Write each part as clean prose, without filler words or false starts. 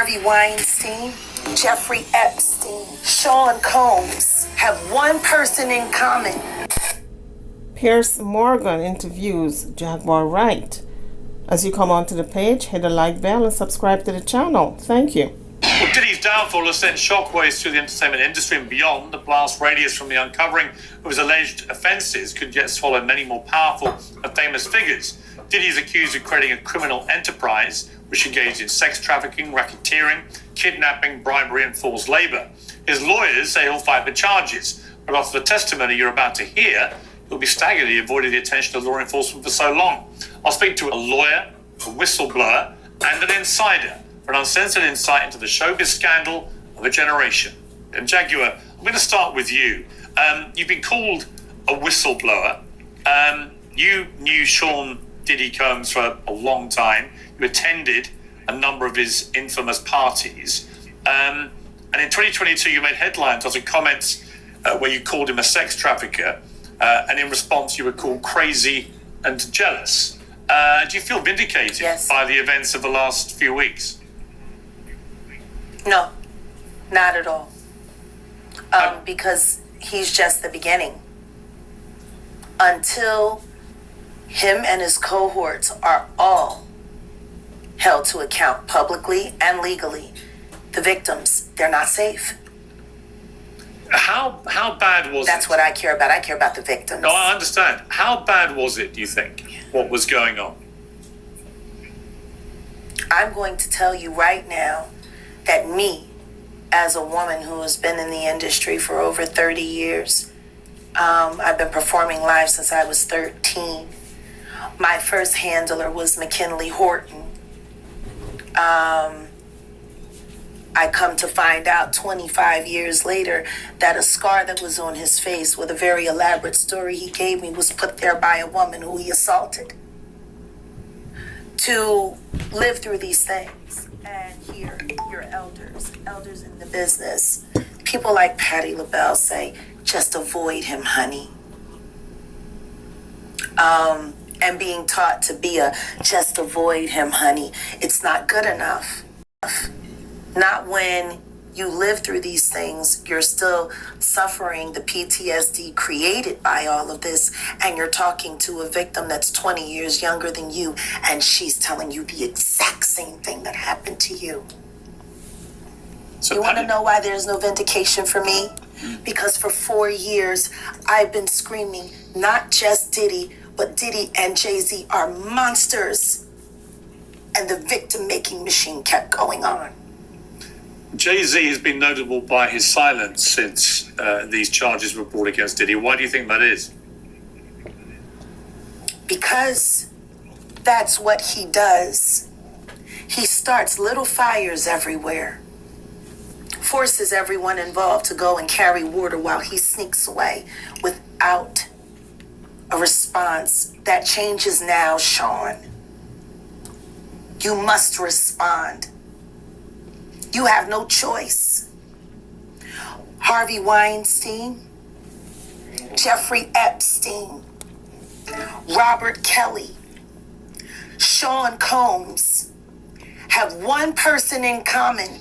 Harvey Weinstein, Jeffrey Epstein, Sean Combs have one person in common. Piers Morgan interviews Jaguar Wright. As you come onto the page, hit the like bell and subscribe to the channel. Thank you. Well, Diddy's downfall has sent shockwaves through the entertainment industry and beyond. The blast radius from the uncovering of his alleged offences could yet swallow many more powerful and famous figures. Diddy is accused of creating a criminal enterprise which engaged in sex trafficking, racketeering, kidnapping, bribery and forced labour. His lawyers say he'll fight the charges, but after the testimony you're about to hear, you'll be staggered he avoided the attention of law enforcement for so long. I'll speak to a lawyer, a whistleblower and an insider for an uncensored insight into the showbiz scandal of a generation. And Jaguar, I'm going to start with you. You've been called a whistleblower. You knew Sean Diddy Combs for a long time. You attended a number of his infamous parties. And in 2022, you made headlines after comments where you called him a sex trafficker. And in response, you were called crazy and jealous. Do you feel vindicated by the events of the last few weeks? No, not at all. Because he's just the beginning. Until him and his cohorts are all held to account publicly and legally, the victims, they're not safe. How bad was it? That's what I care about. I care about the victims. No, I understand. How bad was it, do you think, what was going on? I'm going to tell you right now that me, as a woman who has been in the industry for over 30 years, I've been performing live since I was 13. My first handler was McKinley Horton. I come to find out 25 years later that a scar that was on his face with a very elaborate story he gave me was put there by a woman who he assaulted. To live through these things and hear your elders in the business, people like Patti LaBelle say, just avoid him, honey. And being taught to be just avoid him, honey, it's not good enough. Not when you live through these things, you're still suffering the PTSD created by all of this, and you're talking to a victim that's 20 years younger than you, and she's telling you the exact same thing that happened to you. So you want to know why there's no vindication for me? Because for 4 years, I've been screaming, not just Diddy, but Diddy and Jay-Z are monsters. And the victim-making machine kept going on. Jay-Z has been notable by his silence since these charges were brought against Diddy. Why do you think that is? Because that's what he does. He starts little fires everywhere, forces everyone involved to go and carry water while he sneaks away without a response. That changes now, Sean. You must respond. You have no choice. Harvey Weinstein, Jeffrey Epstein, Robert Kelly, Sean Combs have one person in common,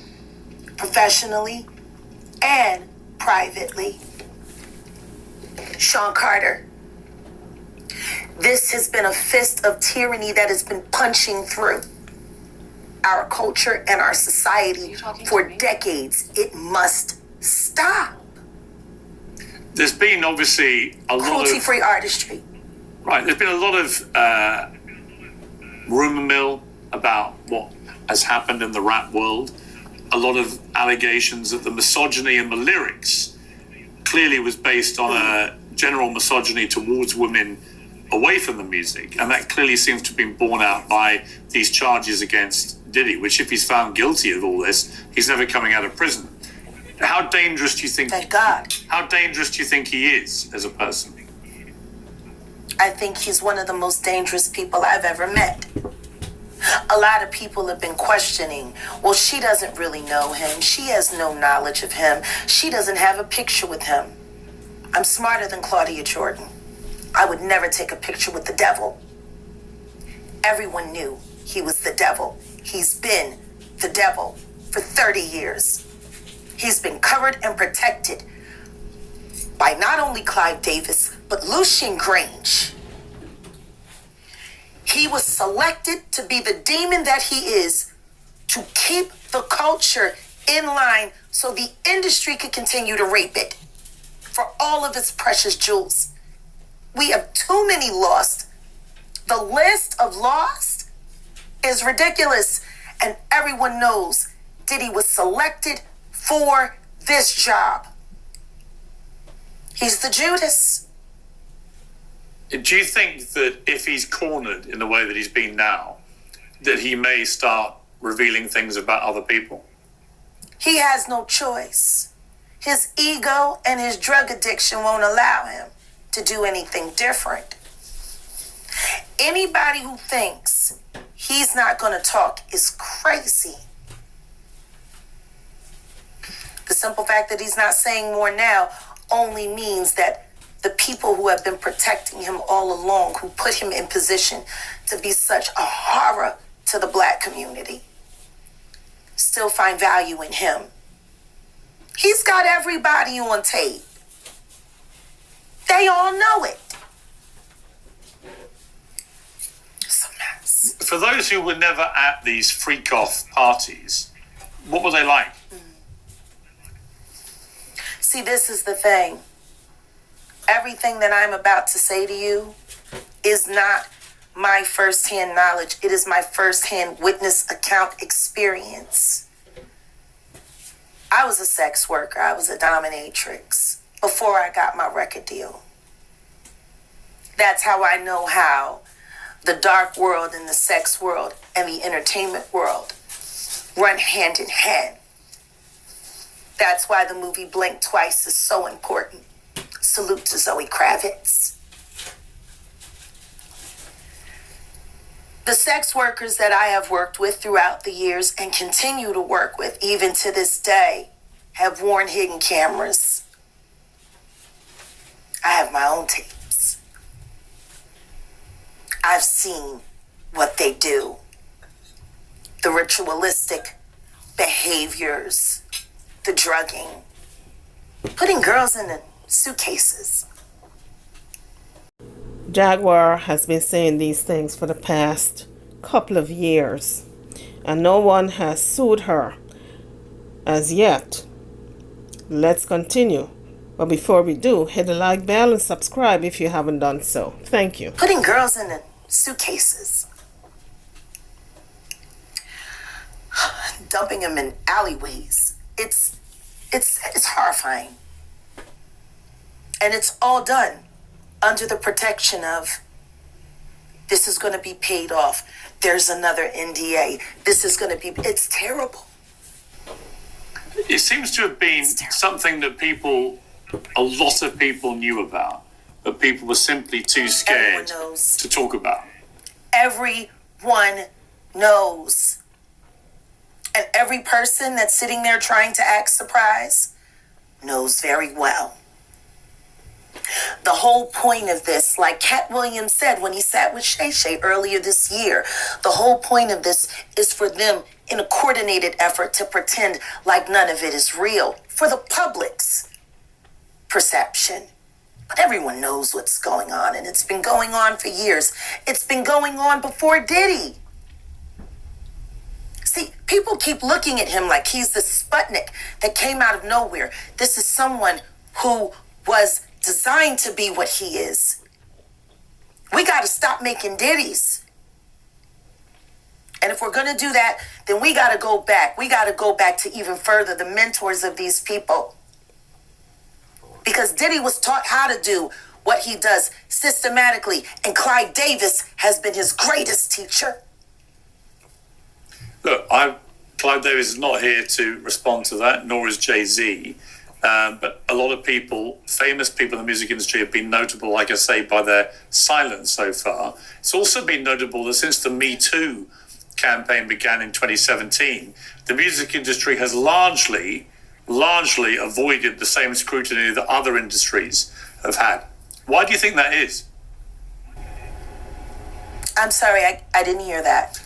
professionally and privately. Sean Carter. This has been a fist of tyranny that has been punching through our culture and our society for decades. It must stop. There's been obviously a lot of cruelty-free artistry. Right, there's been a lot of rumor mill about what has happened in the rap world. A lot of allegations that the misogyny in the lyrics clearly was based on a general misogyny towards women away from the music, and that clearly seems to have been borne out by these charges against Diddy, which if he's found guilty of all this, he's never coming out of prison. How dangerous do you think? Thank God. How dangerous do you think he is as a person? I think he's one of the most dangerous people I've ever met. A lot of people have been questioning, well, she doesn't really know him. She has no knowledge of him. She doesn't have a picture with him. I'm smarter than Claudia Jordan. I would never take a picture with the devil. Everyone knew he was the devil. He's been the devil for 30 years. He's been covered and protected by not only Clive Davis, but Lucien Grange. He was selected to be the demon that he is to keep the culture in line so the industry could continue to rape it for all of its precious jewels. We have too many lost. The list of lost is ridiculous, and everyone knows Diddy was selected for this job. He's the Judas. Do you think that if he's cornered in the way that he's been now, that he may start revealing things about other people? He has no choice. His ego and his drug addiction won't allow him to do anything different. Anybody who thinks he's not going to talk is crazy. The simple fact that he's not saying more now only means that the people who have been protecting him all along, who put him in position to be such a horror to the Black community, still find value in him. He's got everybody on tape. They all know it. It's a mess. For those who were never at these freak-off parties, what were they like? See, this is the thing. Everything that I'm about to say to you is not my firsthand knowledge. It is my firsthand witness account experience. I was a sex worker. I was a dominatrix before I got my record deal. That's how I know how the dark world and the sex world and the entertainment world run hand in hand. That's why the movie Blink Twice is so important. Salute to Zoe Kravitz. The sex workers that I have worked with throughout the years and continue to work with even to this day have worn hidden cameras. I have my own tapes. I've seen what they do. The ritualistic behaviors, the drugging, putting girls in the suitcases. Jaguar has been saying these things for the past couple of years, and no one has sued her as yet. Let's continue. But before we do, hit the like bell and subscribe if you haven't done so. Thank you. Putting girls in the suitcases. Dumping them in alleyways. It's horrifying. And it's all done under the protection of, this is going to be paid off. There's another NDA. This is going to be, it's terrible. It seems to have been something that a lot of people knew about, but people were simply too scared to talk about. Everyone knows. And every person that's sitting there trying to act surprised knows very well. The whole point of this, like Cat Williams said when he sat with Shay Shay earlier this year, the whole point of this is for them in a coordinated effort to pretend like none of it is real for the public's perception. But everyone knows what's going on, and it's been going on for years. It's been going on before Diddy. See, people keep looking at him like he's the Sputnik that came out of nowhere. This is someone who was designed to be what he is. We got to stop making Diddies. And if we're going to do that, then we got to go back. We got to go back to even further, the mentors of these people. Because Diddy was taught how to do what he does systematically, and Clive Davis has been his greatest teacher. Look, Clive Davis is not here to respond to that, nor is Jay-Z. But a lot of people, famous people in the music industry, have been notable, like I say, by their silence so far. It's also been notable that since the Me Too campaign began in 2017, the music industry has largely avoided the same scrutiny that other industries have had. Why do you think that is? I'm sorry, I didn't hear that.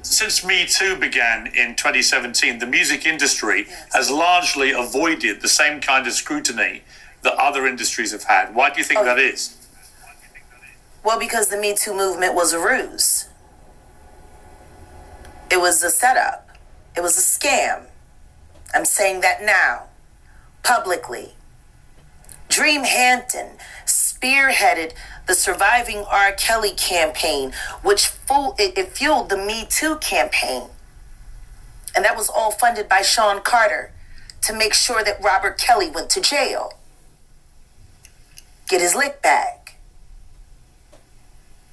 Since Me Too began in 2017, the music industry has largely avoided the same kind of scrutiny that other industries have had. Why do you think that is? Well, because the Me Too movement was a ruse. It was a setup. It was a scam. I'm saying that now, publicly. Dream Hampton spearheaded the Surviving R. Kelly campaign, which fueled the Me Too campaign. And that was all funded by Sean Carter to make sure that Robert Kelly went to jail. Get his lick back.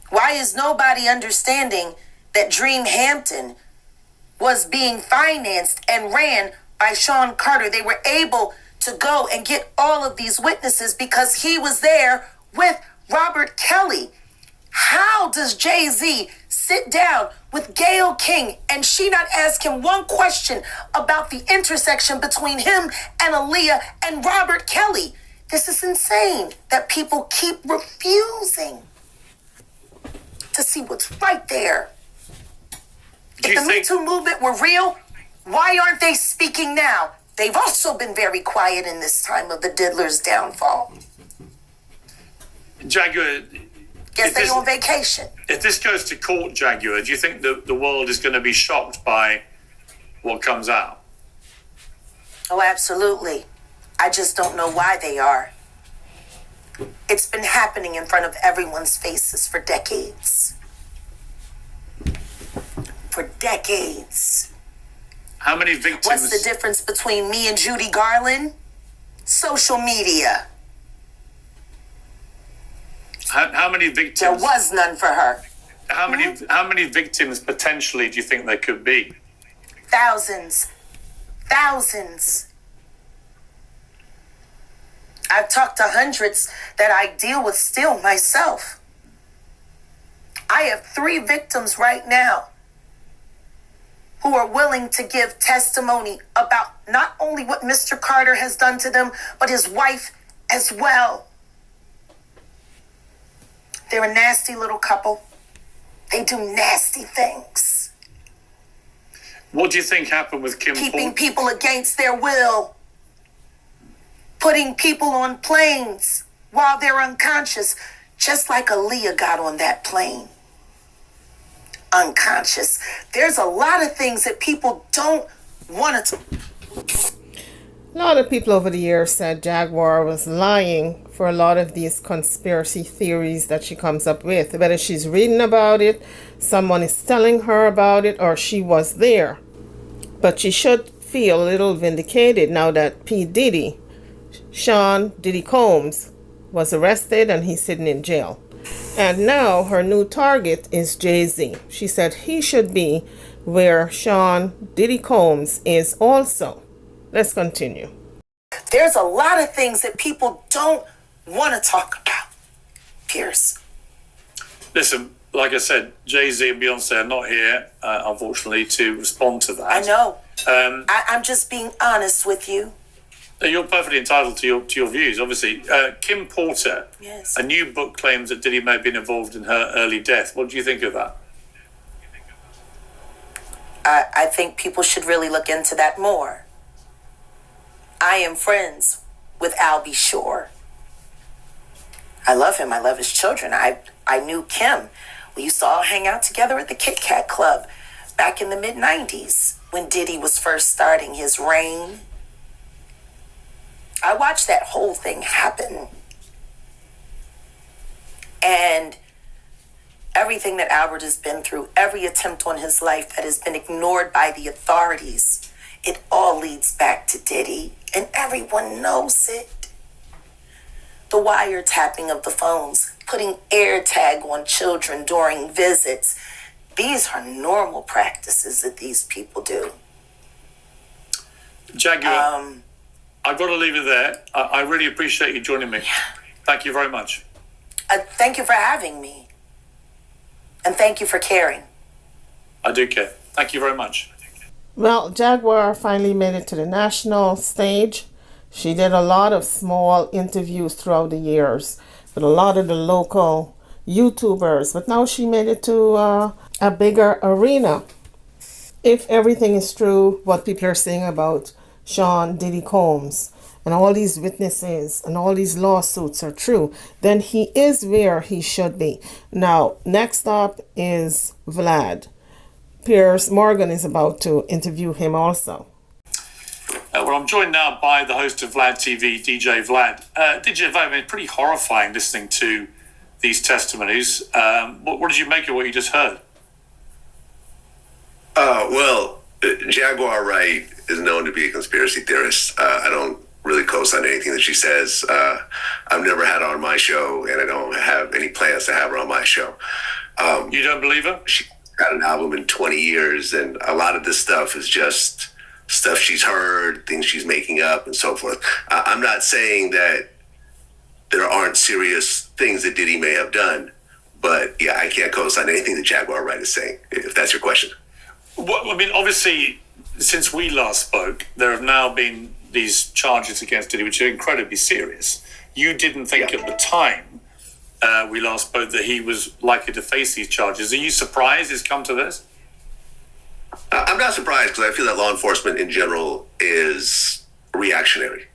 Why is nobody understanding that Dream Hampton was being financed and ran by Sean Carter? They were able to go and get all of these witnesses because he was there with Robert Kelly. How does Jay-Z sit down with Gayle King and she not ask him one question about the intersection between him and Aaliyah and Robert Kelly? This is insane that people keep refusing to see what's right there. If the Me Too movement were real, why aren't they speaking now? They've also been very quiet in this time of the diddler's downfall. Jaguar, guess they're on vacation. If this goes to court, Jaguar, do you think the world is going to be shocked by what comes out? Oh, absolutely. I just don't know why they are. It's been happening in front of everyone's faces for decades. For decades. How many victims? What's the difference between me and Judy Garland? Social media. How many victims? There was none for her. How many victims potentially do you think there could be? Thousands. Thousands. I've talked to hundreds that I deal with still myself. I have 3 victims right now who are willing to give testimony about not only what Mr. Carter has done to them, but his wife as well. They're a nasty little couple. They do nasty things. What do you think happened with Kim? Keeping people against their will. Putting people on planes while they're unconscious, just like Aaliyah got on that plane. Unconscious. There's a lot of things that people don't want to. A lot of people over the years said Jaguar was lying for a lot of these conspiracy theories that she comes up with. Whether she's reading about it, someone is telling her about it, or she was there. But she should feel a little vindicated now that P. Diddy, Sean Diddy Combs, was arrested and he's sitting in jail. And now her new target is Jay-Z. She said he should be where Sean Diddy Combs is also. Let's continue. There's a lot of things that people don't want to talk about, Pierce. Listen, like I said, Jay-Z and Beyonce are not here, unfortunately, to respond to that. I know. I'm just being honest with you. You're perfectly entitled to your views, obviously. Kim Porter, yes. A new book claims that Diddy may have been involved in her early death. What do you think of that? I think people should really look into that more. I am friends with Albie Shore. I love him. I love his children. I knew Kim. We used to all hang out together at the Kit Kat Club back in the mid-90s when Diddy was first starting his reign. I watched that whole thing happen. And everything that Albert has been through, every attempt on his life that has been ignored by the authorities, it all leads back to Diddy. And everyone knows it. The wiretapping of the phones, putting air tag on children during visits. These are normal practices that these people do. Jaguar, I've got to leave it there. I really appreciate you joining me. Thank you very much. Thank you for having me. And thank you for caring. I do care. Thank you very much. Well, Jaguar finally made it to the national stage. She did a lot of small interviews throughout the years with a lot of the local YouTubers, but now she made it to a bigger arena. If everything is true, what people are saying about Sean Diddy Combs and all these witnesses and all these lawsuits are true, then he is where he should be. Now, next up is Vlad. Piers Morgan is about to interview him also. Well, I'm joined now by the host of Vlad TV, DJ Vlad. DJ Vlad, I mean, pretty horrifying listening to these testimonies. What did you make of what you just heard? Well, Jaguar Wright is known to be a conspiracy theorist. I don't really co-sign anything that she says. I've never had her on my show, and I don't have any plans to have her on my show. You don't believe her? She got an album in 20 years, and a lot of this stuff is just stuff she's heard, things she's making up, and so forth. I'm not saying that there aren't serious things that Diddy may have done, but yeah, I can't co-sign anything that Jaguar Wright is saying, if that's your question. Well, I mean, obviously, since we last spoke, there have now been these charges against Diddy, which are incredibly serious. You didn't think at the time we last spoke that he was likely to face these charges. Are you surprised it's come to this? I'm not surprised, because I feel that law enforcement in general is reactionary.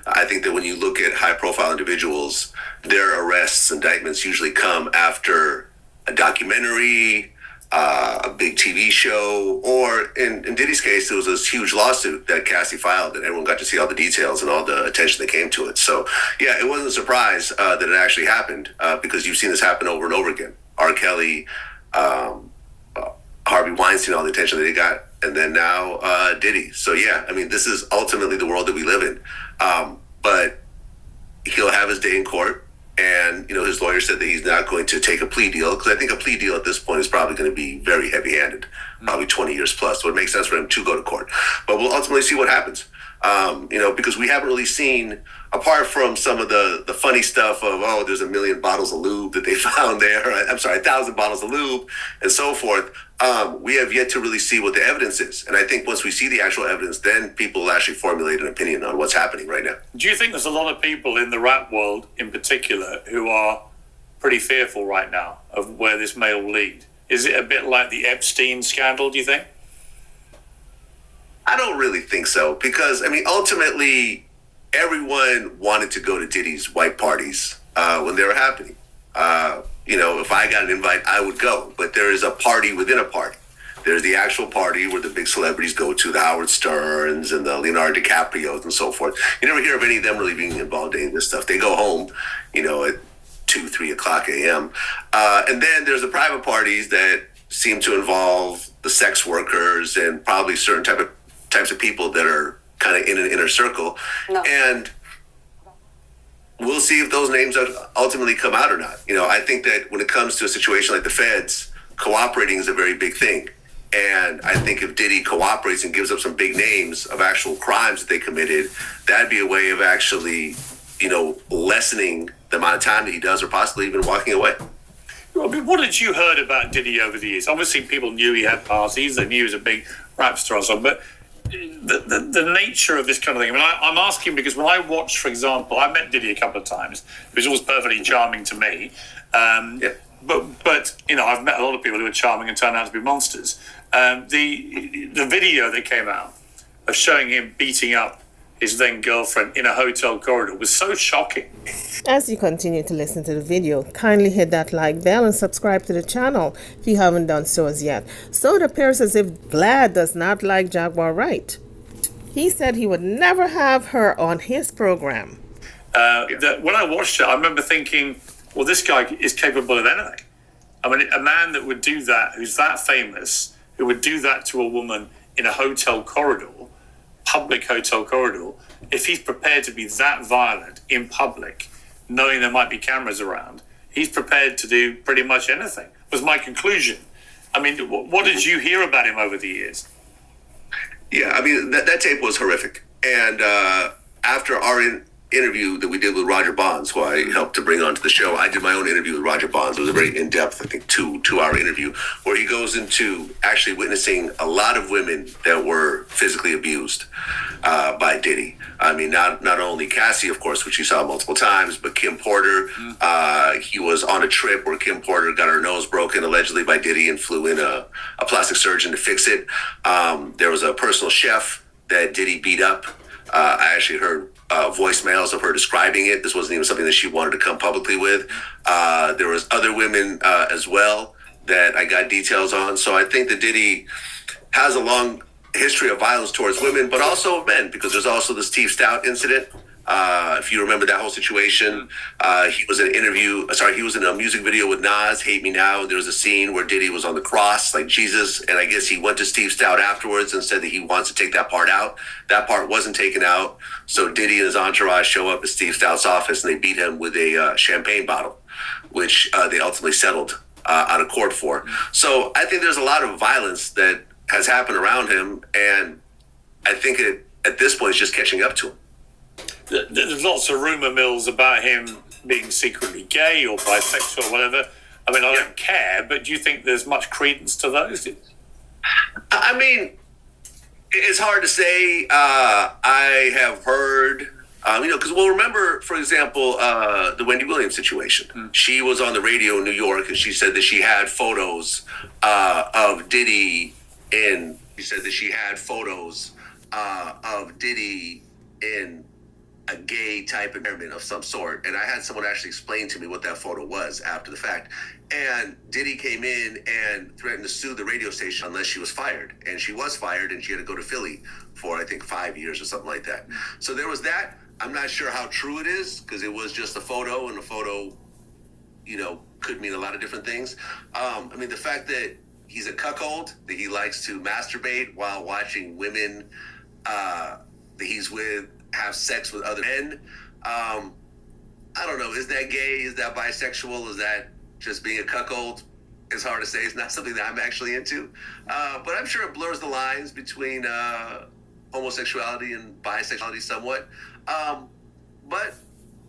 I think that when you look at high-profile individuals, their arrests, indictments usually come after a documentary, a big TV show, or in Diddy's case, there was this huge lawsuit that Cassie filed, and everyone got to see all the details and all the attention that came to it. So, yeah, it wasn't a surprise that it actually happened, because you've seen this happen over and over again. R. Kelly, Harvey Weinstein, all the attention that he got, and then now Diddy. So, yeah, I mean, this is ultimately the world that we live in. But he'll have his day in court. And, you know, his lawyer said that he's not going to take a plea deal, because I think a plea deal at this point is probably going to be very heavy-handed, probably 20 years plus. So it makes sense for him to go to court. But we'll ultimately see what happens, you know, because we haven't really seen, apart from some of the funny stuff of, oh, there's 1 million bottles of lube that they found there. I'm sorry, 1,000 bottles of lube and so forth. We have yet to really see what the evidence is. And I think once we see the actual evidence, then people will actually formulate an opinion on what's happening right now. Do you think there's a lot of people in the rap world in particular who are pretty fearful right now of where this may all lead? Is it a bit like the Epstein scandal, do you think? I don't really think so, because, I mean, ultimately, everyone wanted to go to Diddy's white parties when they were happening. You know, if I got an invite, I would go. But there is a party within a party. There's the actual party where the big celebrities go to, the Howard Sterns and the Leonardo DiCaprios and so forth. You never hear of any of them really being involved in any of this stuff. They go home, you know, at 2, 3 o'clock a.m. And then there's the private parties that seem to involve the sex workers and probably certain types of people that are kind of in an inner circle. No. And we'll see if those names ultimately come out or not. You know, I think that when it comes to a situation like the feds, cooperating is a very big thing. And I think if Diddy cooperates and gives up some big names of actual crimes that they committed, that'd be a way of actually, you know, lessening the amount of time that he does, or possibly even walking away. I mean, what had you heard about Diddy over the years? Obviously, people knew he had parties. They knew he was a big rap star or something. But the nature of this kind of thing. I mean, I'm asking because when I watched, for example, I met Diddy a couple of times. He was always perfectly charming to me. But you know, I've met a lot of people who are charming and turned out to be monsters. The video that came out of showing him beating up his then girlfriend in a hotel corridor was so shocking. As you continue to listen to the video, kindly hit that like bell and subscribe to the channel if you haven't done so as yet. So it appears as if Vlad does not like Jaguar Wright. He said he would never have her on his program. When I watched it, I remember thinking, well, this guy is capable of anything. I mean, a man that would do that, who's that famous, who would do that to a woman in a hotel corridor, public hotel corridor, if he's prepared to be that violent in public, knowing there might be cameras around, he's prepared to do pretty much anything, was my conclusion. I mean, what did you hear about him over the years? Yeah, I mean, that tape was horrific. And after our interview that we did with Roger Bonds, who I helped to bring onto the show. I did my own interview with Roger Bonds. It was a very in-depth, I think, two-hour interview where he goes into actually witnessing a lot of women that were physically abused by Diddy. I mean, not only Cassie, of course, which you saw multiple times, but Kim Porter. He was on a trip where Kim Porter got her nose broken allegedly by Diddy and flew in a plastic surgeon to fix it. There was a personal chef that Diddy beat up. I actually heard voicemails of her describing it. This wasn't even something that she wanted to come publicly with. There was other women as well that I got details on. So I think that Diddy has a long history of violence towards women, but also men, because there's also the Steve Stout incident. If you remember that whole situation, he was in a music video with Nas, Hate Me Now. There was a scene where Diddy was on the cross like Jesus, and I guess he went to Steve Stout afterwards and said that he wants to take that part out. That part wasn't taken out, so Diddy and his entourage show up at Steve Stout's office and they beat him with a champagne bottle, which they ultimately settled out of court for. So I think there's a lot of violence that has happened around him, and I think at this point it's just catching up to him. There's lots of rumor mills about him being secretly gay or bisexual or whatever. I mean, I don't care, but do you think there's much credence to those? I mean, it's hard to say. I have heard, because remember, for example, the Wendy Williams situation. She was on the radio in New York, and she said that she had photos of Diddy in. She said that she had photos of Diddy in a gay type environment of some sort. And I had someone actually explain to me what that photo was after the fact. And Diddy came in and threatened to sue the radio station unless she was fired. And she was fired, and she had to go to Philly for, I think, 5 years or something like that. So there was that. I'm not sure how true it is, because it was just a photo, and a photo, could mean a lot of different things. The fact that he's a cuckold, that he likes to masturbate while watching women that he's with have sex with other men. I don't know. Is that gay? Is that bisexual? Is that just being a cuckold? It's hard to say. It's not something that I'm actually into. But I'm sure it blurs the lines between homosexuality and bisexuality somewhat. But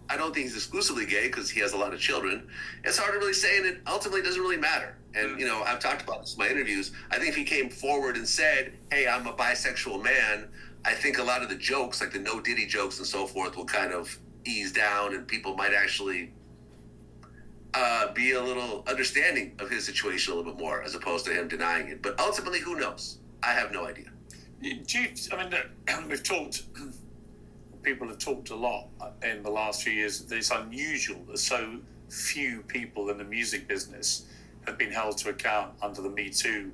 I don't think he's exclusively gay, because he has a lot of children. It's hard to really say, and it ultimately doesn't really matter. And, I've talked about this in my interviews. I think if he came forward and said, hey, I'm a bisexual man, I think a lot of the jokes, like the no Diddy jokes and so forth, will kind of ease down, and people might actually be a little understanding of his situation a little bit more, as opposed to him denying it. But ultimately, who knows? I have no idea. We've talked, people have talked a lot in the last few years. It's unusual that so few people in the music business have been held to account under the Me Too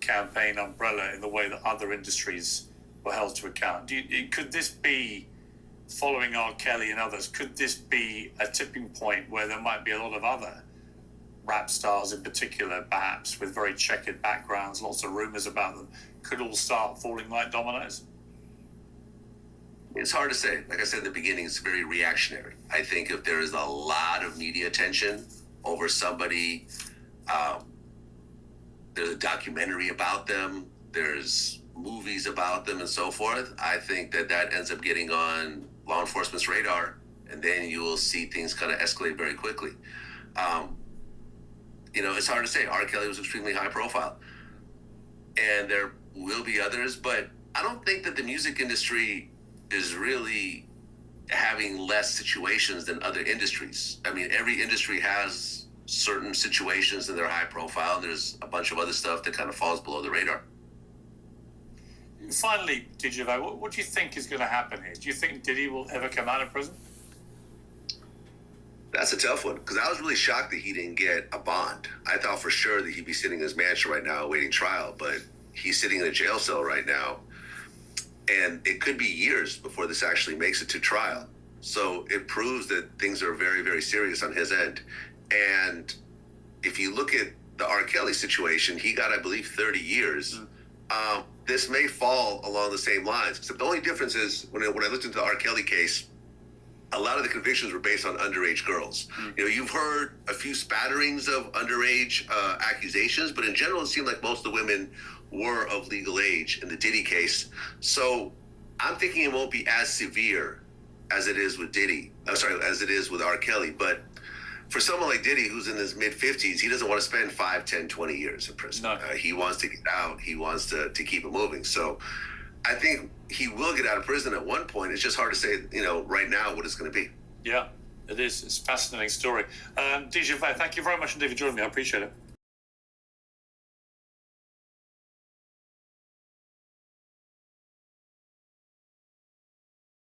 campaign umbrella in the way that other industries were held to account. Could this be, following R. Kelly and others, could this be a tipping point where there might be a lot of other rap stars in particular, perhaps with very checkered backgrounds, lots of rumors about them, could all start falling like dominoes? It's hard to say. Like I said in the beginning, it's very reactionary. I think if there is a lot of media attention over somebody, there's a documentary about them, there's movies about them and so forth, I think that ends up getting on law enforcement's radar, and then you will see things kind of escalate very quickly. It's hard to say. R. Kelly was extremely high profile, and there will be others, but I don't think that the music industry is really having less situations than other industries. I mean, every industry has certain situations that are high profile, and there's a bunch of other stuff that kind of falls below the radar. Finally, DJ, what do you think is going to happen here? Do you think Diddy will ever come out of prison? That's a tough one, because I was really shocked that he didn't get a bond. I thought for sure that he'd be sitting in his mansion right now awaiting trial, but he's sitting in a jail cell right now, and it could be years before this actually makes it to trial. So it proves that things are very, very serious on his end. And if you look at the R. Kelly situation, he got, I believe, 30 years. This may fall along the same lines, except the only difference is when I looked into the R. Kelly case, a lot of the convictions were based on underage girls. You've heard a few spatterings of underage accusations, but in general, it seemed like most of the women were of legal age in the Diddy case. So I'm thinking it won't be as severe as it is with Diddy. As it is with R. Kelly. But for someone like Diddy, who's in his mid-50s, he doesn't want to spend 5, 10, 20 years in prison. No. He wants to get out. He wants to keep it moving. So I think he will get out of prison at one point. It's just hard to say, right now what it's going to be. Yeah, it is. It's a fascinating story. DJ Vlad, thank you very much indeed for joining me. I appreciate it.